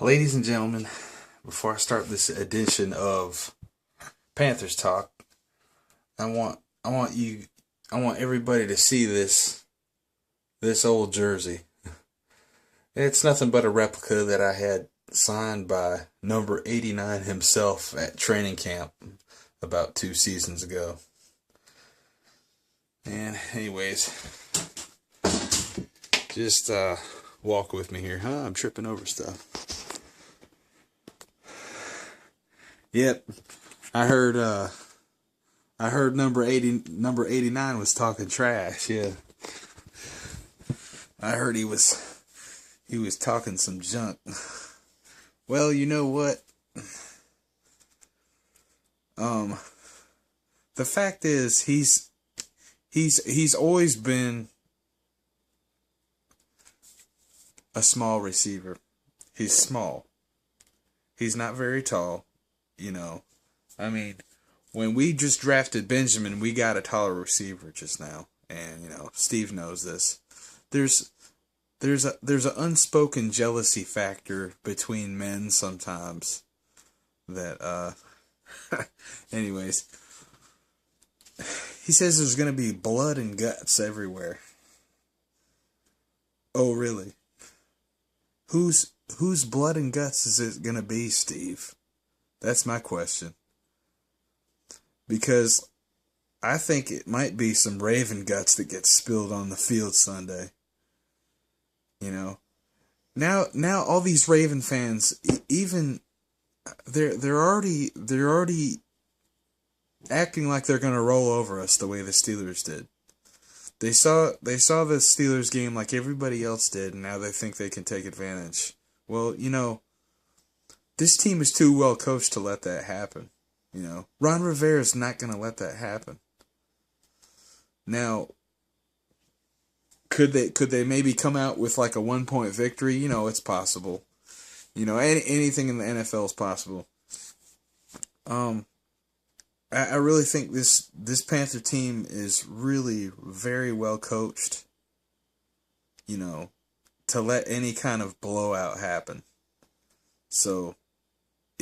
Ladies and gentlemen, before I start this edition of Panthers Talk, I want everybody to see this old jersey. It's nothing but a replica that I had signed by number 89 himself at training camp about 2 seasons ago. And anyways, just walk with me here. I'm tripping over stuff. Yep, I heard number 89 was talking trash. Yeah, I heard he was talking some junk. Well, you know what? The fact is he's always been a small receiver. He's small. He's not very tall. You know, I mean, when we just drafted Benjamin, we got a taller receiver just now, and Steve knows this. There's an unspoken jealousy factor between men sometimes. That anyways, he says there's gonna be blood and guts everywhere. Oh, really? Whose blood and guts is it gonna be, Steve? That's my question. Because I think it might be some Raven guts that gets spilled on the field Sunday. Now all these Raven fans, even they're already acting like they're gonna roll over us the way the Steelers did. They saw the Steelers game like everybody else did, and now they think they can take advantage. Well, this team is too well coached to let that happen. Ron Rivera's not going to let that happen. Now, could they maybe come out with like a 1-point victory? It's possible. Anything in the NFL is possible. I really think this Panther team is really very well coached. To let any kind of blowout happen. So,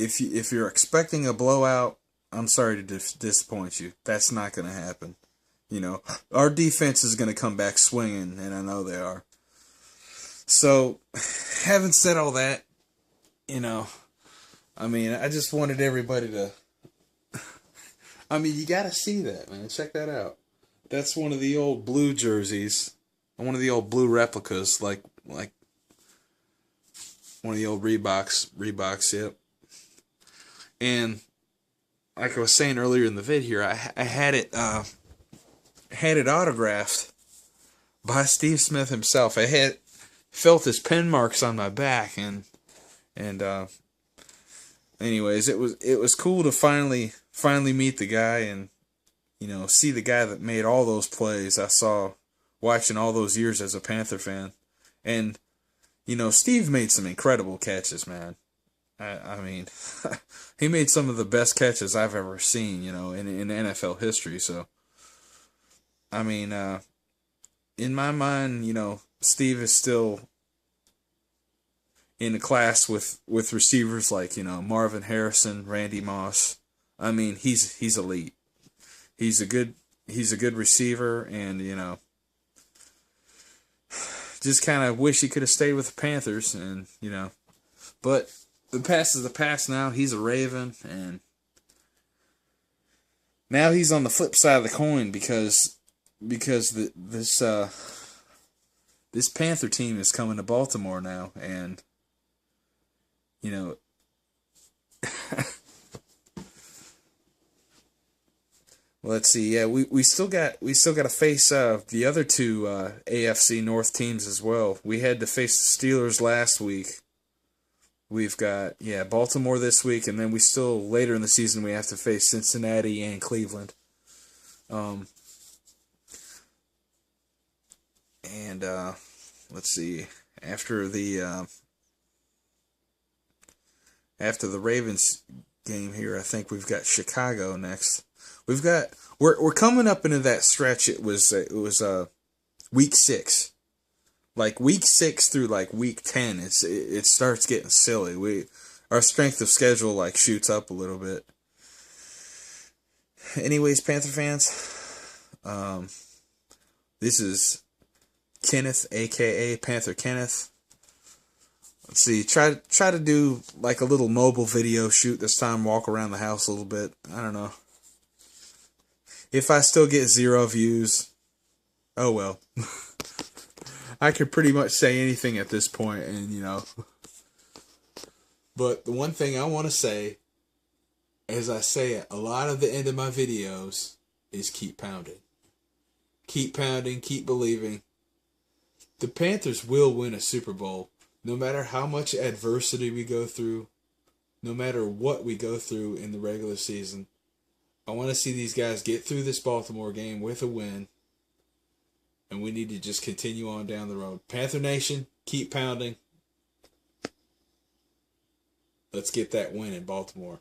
if you're expecting a blowout, I'm sorry to disappoint you. That's not going to happen. Our defense is going to come back swinging, and I know they are. So, having said all that, I just wanted everybody to. You got to see that, man. Check that out. That's one of the old blue jerseys, one of the old blue replicas, like one of the old Reeboks, yep. And like I was saying earlier in the vid here, I had it autographed by Steve Smith himself. I had felt his pen marks on my back, and anyways, it was cool to finally meet the guy and see the guy that made all those plays I saw watching all those years as a Panther fan. And Steve made some incredible catches, man. He made some of the best catches I've ever seen, in NFL history. So, in my mind, Steve is still in a class with receivers like, Marvin Harrison, Randy Moss. He's elite. He's a good receiver, and just kind of wish he could have stayed with the Panthers, and but the past is the past now. He's a Raven, and now he's on the flip side of the coin because this Panther team is coming to Baltimore now, and let's see. Yeah, we still got to face the other two AFC North teams as well. We had to face the Steelers last week. We've got Baltimore this week, and then we still later in the season we have to face Cincinnati and Cleveland. Let's see. After the Ravens game here, I think we've got Chicago next. We're coming up into that stretch. It was week 6 like week 6 through like week 10, it starts getting silly. Our strength of schedule like shoots up a little bit. Anyways, Panther fans, this is Kenneth, aka Panther Kenneth. Let's see, try to do like a little mobile video shoot this time, walk around the house a little bit. I don't know. If I still get 0 views, oh well. I could pretty much say anything at this point, and you know. But the one thing I want to say, as I say at a lot of the end of my videos, is keep pounding. Keep pounding, keep believing. The Panthers will win a Super Bowl. No matter how much adversity we go through, no matter what we go through in the regular season, I want to see these guys get through this Baltimore game with a win, and we need to just continue on down the road. Panther Nation, keep pounding. Let's get that win in Baltimore.